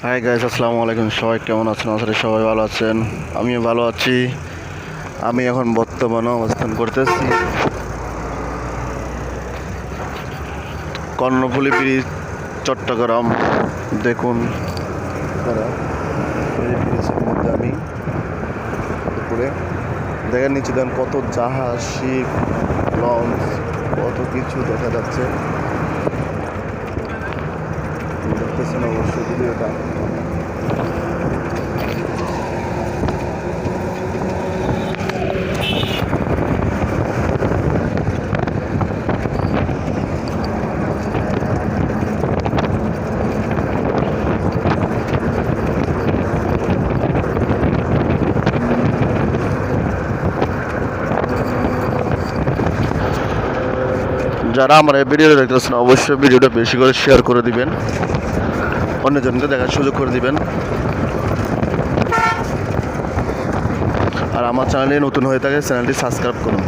Hi guys, আসসালামু আলাইকুম। সবাই কেমন আছেন? আসলে সবাই ভালো আছেন, আমিও ভালো আছি। আমি এখন বর্তমানে অবস্থান করতেছি কর্ণফুলী ব্রিজ, চট্টগ্রাম। দেখুন এই ব্রিজের মধ্যে আমি দুপুরে দেখেন, নিচে দেন কত জাহাজ, শিপ, লঞ্চ, কত কিছু দেখা যাচ্ছে। দেখতেছেন অবশ্যই ভিডিওটা। যারা আমার এই ভিডিওটা দেখতেছেন অবশ্যই ভিডিওটা বেশি করে শেয়ার করে দিবেন, অন্যজনকে দেখার সুযোগ করে দিবেন। আর আমার চ্যানেলে নতুন হয়ে থাকে, চ্যানেলটি সাবস্ক্রাইব করুন।